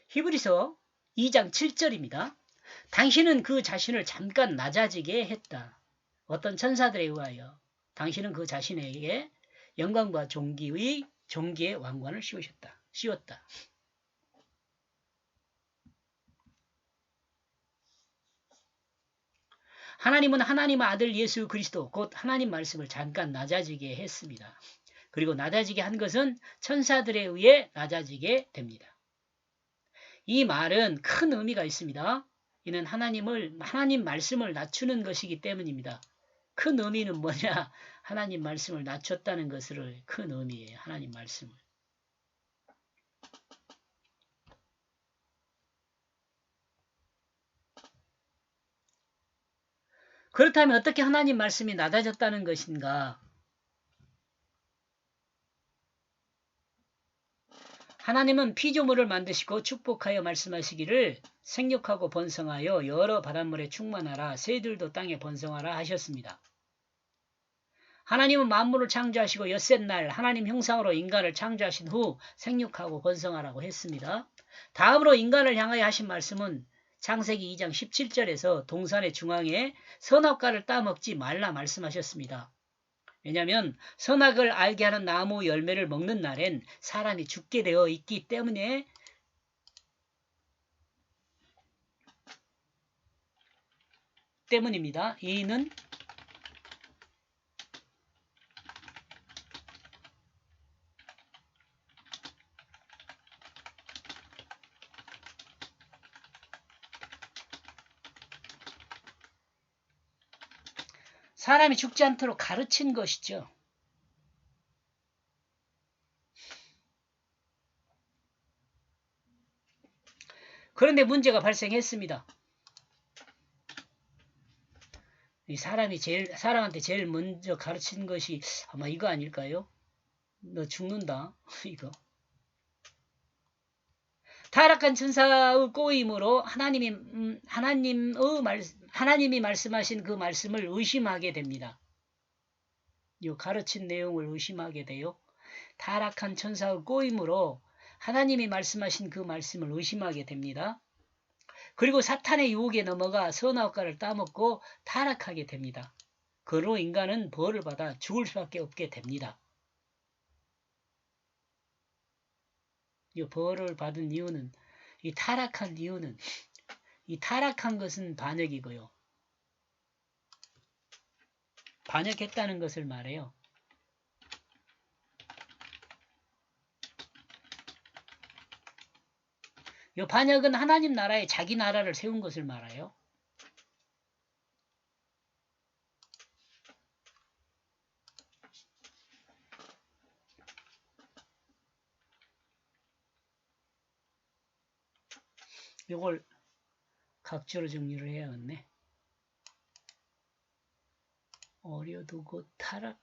히브리서 2장 7절입니다. 당신은 그 자신을 잠깐 낮아지게 했다. 어떤 천사들에 의하여 당신은 그 자신에게 영광과 종기의 왕관을 씌웠다. 하나님은 하나님의 아들 예수 그리스도 곧 하나님 말씀을 잠깐 낮아지게 했습니다. 그리고 낮아지게 한 것은 천사들에 의해 낮아지게 됩니다. 이 말은 큰 의미가 있습니다. 이는 하나님 말씀을 낮추는 것이기 때문입니다. 큰 의미는 뭐냐? 하나님 말씀을 낮췄다는 것을 큰 의미예요. 하나님 말씀을. 그렇다면 어떻게 하나님 말씀이 낮아졌다는 것인가? 하나님은 피조물을 만드시고 축복하여 말씀하시기를 생육하고 번성하여 여러 바닷물에 충만하라 새들도 땅에 번성하라 하셨습니다. 하나님은 만물을 창조하시고 엿새 날 하나님 형상으로 인간을 창조하신 후 생육하고 번성하라고 했습니다. 다음으로 인간을 향하여 하신 말씀은 창세기 2장 17절에서 동산의 중앙에 선악과를 따먹지 말라 말씀하셨습니다. 왜냐하면 선악을 알게 하는 나무 열매를 먹는 날엔 사람이 죽게 되어 있기 때문입니다. 이는 사람이 죽지 않도록 가르친 것이죠. 그런데 문제가 발생했습니다. 이 사람한테 제일 먼저 가르친 것이 아마 이거 아닐까요? 너 죽는다. 이거. 타락한 천사의 꼬임으로 하나님이 말씀하신 그 말씀을 의심하게 됩니다. 이 가르친 내용을 의심하게 돼요. 타락한 천사의 꼬임으로 하나님이 말씀하신 그 말씀을 의심하게 됩니다. 그리고 사탄의 유혹에 넘어가 선악과를 따먹고 타락하게 됩니다. 그로 인간은 벌을 받아 죽을 수밖에 없게 됩니다. 이 벌을 받은 이유는 이 타락한 것은 반역이고요. 반역했다는 것을 말해요. 이 반역은 하나님 나라에 자기 나라를 세운 것을 말해요. 이걸 각주로 정리를 해야겠네. 어려두고 타락.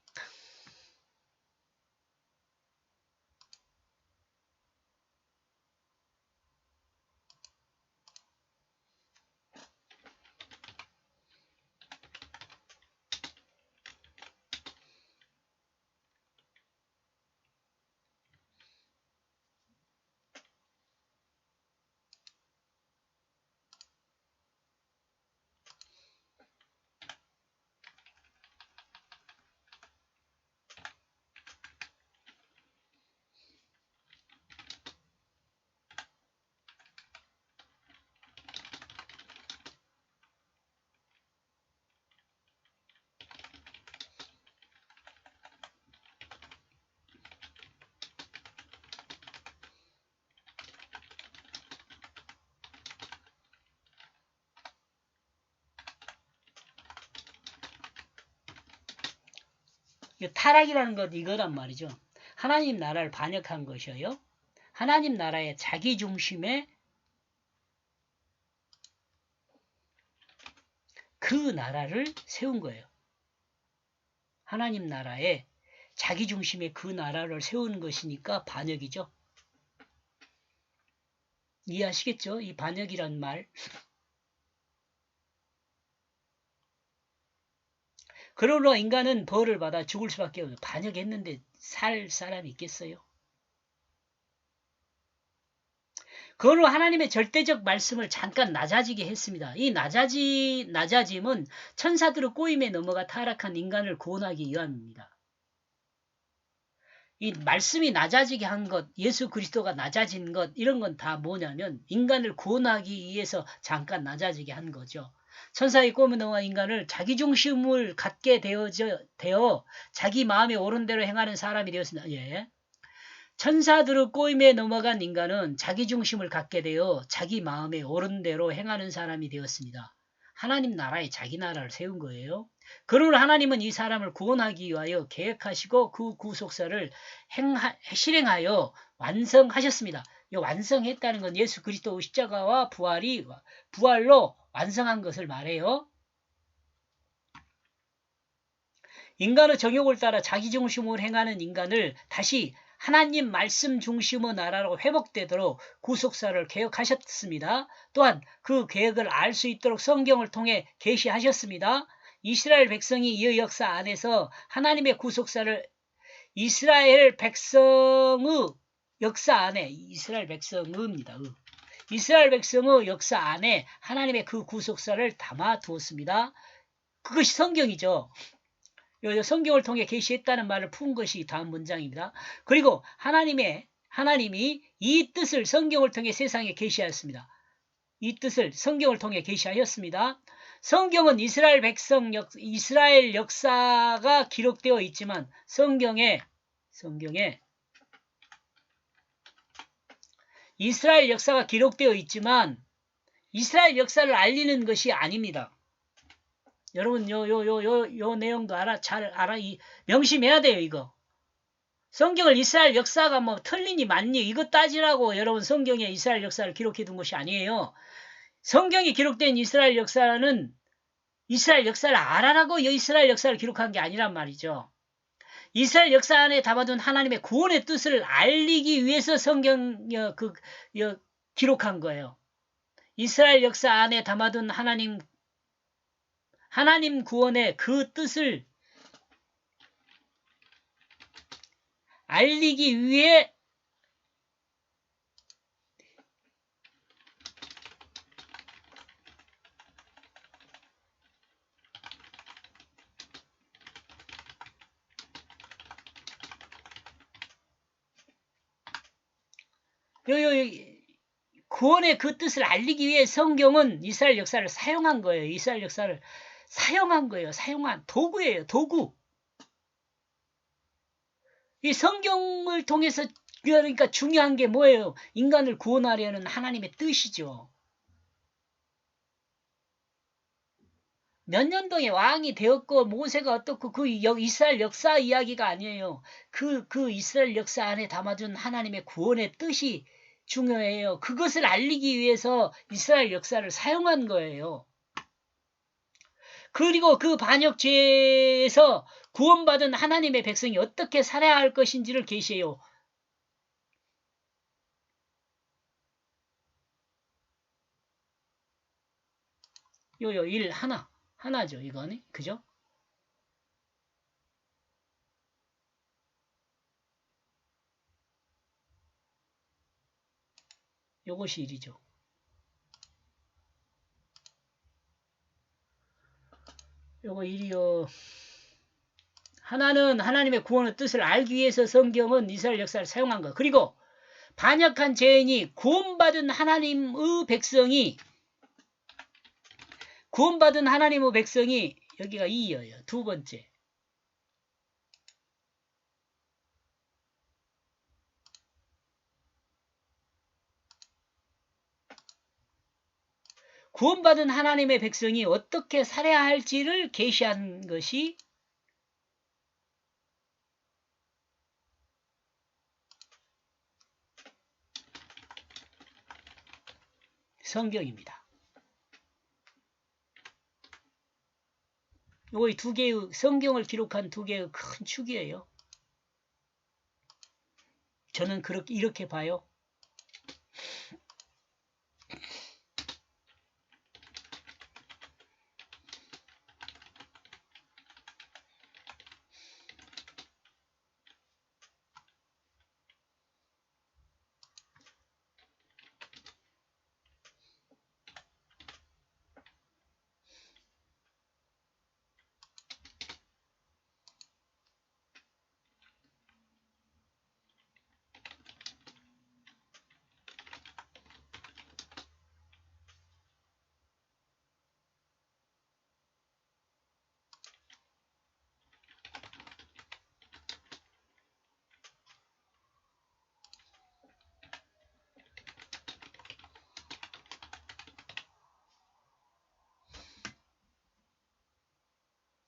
타락이라는 것 이거란 말이죠. 하나님 나라를 반역한 것이에요. 하나님 나라의 자기 중심에 그 나라를 세운 거예요. 하나님 나라에 자기 중심에 그 나라를 세운 것이니까 반역이죠. 이해하시겠죠? 이 반역이란 말. 그러므로 인간은 벌을 받아 죽을 수밖에 없어요. 반역했는데 살 사람이 있겠어요? 그걸로 하나님의 절대적 말씀을 잠깐 낮아지게 했습니다. 이 낮아짐은 천사들의 꼬임에 넘어가 타락한 인간을 구원하기 위함입니다. 이 말씀이 낮아지게 한 것, 예수 그리스도가 낮아진 것, 이런 건 다 뭐냐면 인간을 구원하기 위해서 잠깐 낮아지게 한 거죠. 천사의 꿈에 넘어간 인간을 자기중심을 갖게 되어 자기 마음에 옳은 대로 행하는 사람이 되었습니다. 예. 천사들의 꼬임에 넘어간 인간은 자기중심을 갖게 되어 자기 마음에 옳은 대로 행하는 사람이 되었습니다. 하나님 나라에 자기 나라를 세운 거예요. 그러므로 하나님은 이 사람을 구원하기 위하여 계획하시고 그 구속사를 실행하여 완성하셨습니다. 이 완성했다는 건 예수 그리스도 십자가와 부활로 완성한 것을 말해요. 인간의 정욕을 따라 자기중심으로 행하는 인간을 다시 하나님 말씀 중심의 나라로 회복되도록 구속사를 계획하셨습니다. 또한 그 계획을 알 수 있도록 성경을 통해 계시하셨습니다. 이스라엘 백성이 이 역사 안에서 하나님의 구속사를 이스라엘 백성의 역사 안에 이스라엘 백성의입니다. 이스라엘 백성의 역사 안에 하나님의 그 구속사를 담아 두었습니다. 그것이 성경이죠. 성경을 통해 계시했다는 말을 푼 것이 다음 문장입니다. 그리고 하나님이 이 뜻을 성경을 통해 세상에 계시하였습니다. 이 뜻을 성경을 통해 계시하였습니다. 성경은 이스라엘 역사가 기록되어 있지만 성경에 이스라엘 역사가 기록되어 있지만 이스라엘 역사를 알리는 것이 아닙니다. 여러분 요 내용도 잘 명심해야 돼요. 이거 성경을 이스라엘 역사가 뭐 틀리니 맞니 이거 따지라고 여러분 성경에 이스라엘 역사를 기록해 둔 것이 아니에요. 성경이 기록된 이스라엘 역사는 이스라엘 역사를 알아라고 이스라엘 역사를 기록한 게 아니란 말이죠. 이스라엘 역사 안에 담아둔 하나님의 구원의 뜻을 알리기 위해서 성경 기록한 거예요. 이스라엘 역사 안에 담아둔 하나님 구원의 그 뜻을 알리기 위해 구원의 그 뜻을 알리기 위해 성경은 이스라엘 역사를 사용한 거예요. 이스라엘 역사를 사용한 거예요. 사용한 도구예요. 도구. 이 성경을 통해서 그러니까 중요한 게 뭐예요? 인간을 구원하려는 하나님의 뜻이죠. 몇 년도에 왕이 되었고 모세가 어떻고 그 이스라엘 역사 이야기가 아니에요. 그 이스라엘 역사 안에 담아준 하나님의 구원의 뜻이 중요해요. 그것을 알리기 위해서 이스라엘 역사를 사용한 거예요. 그리고 그 반역죄에서 구원받은 하나님의 백성이 어떻게 살아야 할 것인지를 계시해요. 일 하나죠. 이거는 그죠? 요것이 일이죠. 요거 일이요. 하나는 하나님의 구원의 뜻을 알기 위해서 성경은 이스라엘 역사를 사용한 것. 그리고 반역한 죄인이 구원받은 하나님의 백성이 여기가 이어요. 두 번째. 구원받은 하나님의 백성이 어떻게 살아야 할지를 계시한 것이 성경입니다. 이 두 개의 성경을 기록한 두 개의 큰 축이에요. 저는 이렇게 봐요.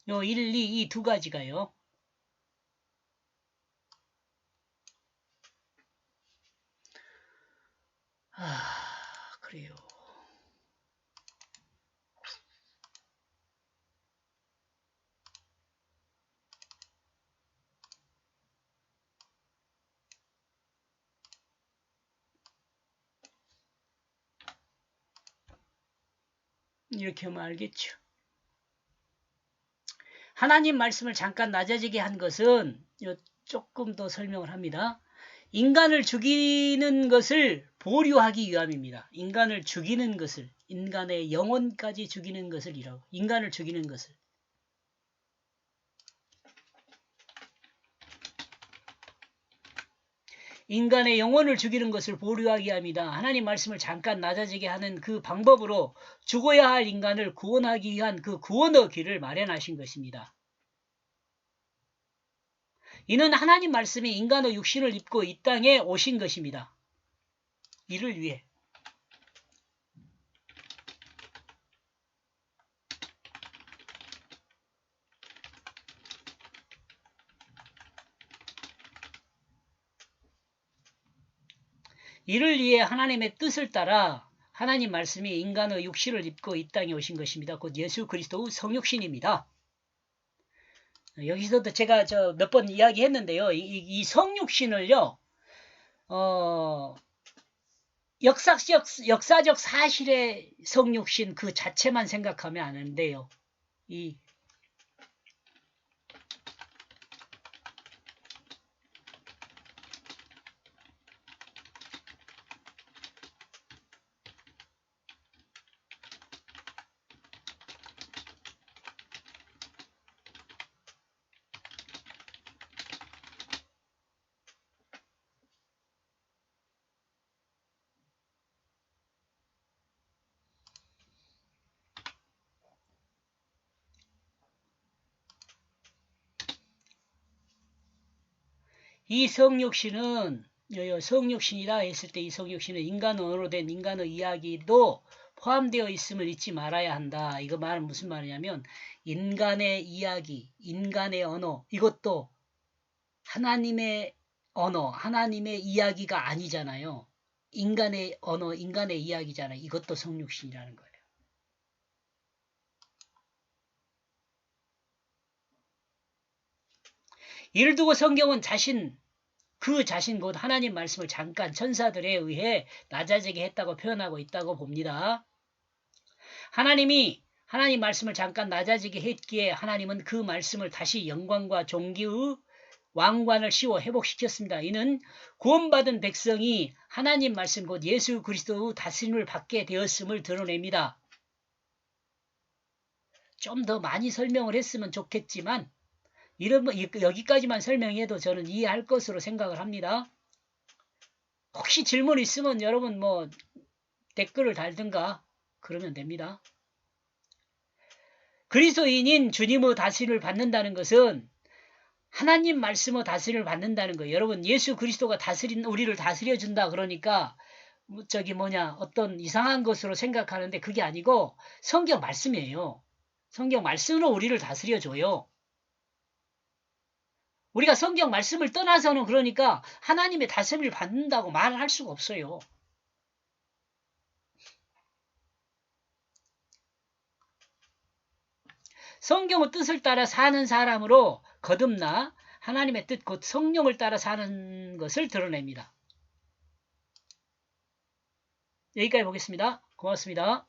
요 1, 2, 이 두 가지가요. 그래요. 이렇게 하면 알겠죠. 하나님 말씀을 잠깐 낮아지게 한 것은 조금 더 설명을 합니다. 인간을 죽이는 것을 보류하기 위함입니다. 인간을 죽이는 것을, 인간의 영혼까지 죽이는 것을 이라고. 인간을 죽이는 것을. 인간의 영혼을 죽이는 것을 보류하기 합니다. 하나님 말씀을 잠깐 낮아지게 하는 그 방법으로 죽어야 할 인간을 구원하기 위한 그 구원의 길을 마련하신 것입니다. 이는 하나님 말씀이 인간의 육신을 입고 이 땅에 오신 것입니다. 이를 위해. 이를 위해 하나님의 뜻을 따라 하나님 말씀이 인간의 육신을 입고 이 땅에 오신 것입니다. 곧 예수 그리스도의 성육신입니다. 여기서도 제가 몇 번 이야기했는데요. 이 성육신을요, 역사적 사실의 성육신 그 자체만 생각하면 안 돼요. 이 성육신은 성육신이라 했을 때 이 성육신은 인간 언어로 된 인간의 이야기도 포함되어 있음을 잊지 말아야 한다. 이거 말은 무슨 말이냐면 인간의 이야기, 인간의 언어 이것도 하나님의 언어, 하나님의 이야기가 아니잖아요. 인간의 언어, 인간의 이야기잖아요. 이것도 성육신이라는 거예요. 이를 두고 성경은 그 자신 곧 하나님 말씀을 잠깐 천사들에 의해 낮아지게 했다고 표현하고 있다고 봅니다. 하나님이 하나님 말씀을 잠깐 낮아지게 했기에 하나님은 그 말씀을 다시 영광과 존귀의 왕관을 씌워 회복시켰습니다. 이는 구원받은 백성이 하나님 말씀 곧 예수 그리스도의 다스림을 받게 되었음을 드러냅니다. 좀 더 많이 설명을 했으면 좋겠지만 여기까지만 설명해도 저는 이해할 것으로 생각을 합니다. 혹시 질문 있으면 여러분 댓글을 달든가 그러면 됩니다. 그리스도인인 주님의 다스림을 받는다는 것은 하나님 말씀의 다스림을 받는다는 거예요. 여러분 예수 그리스도가 우리를 다스려 준다 그러니까 어떤 이상한 것으로 생각하는데 그게 아니고 성경 말씀이에요. 성경 말씀으로 우리를 다스려 줘요. 우리가 성경 말씀을 떠나서는 그러니까 하나님의 다스림을 받는다고 말을 할 수가 없어요. 성경의 뜻을 따라 사는 사람으로 거듭나 하나님의 뜻 곧 성령을 따라 사는 것을 드러냅니다. 여기까지 보겠습니다. 고맙습니다.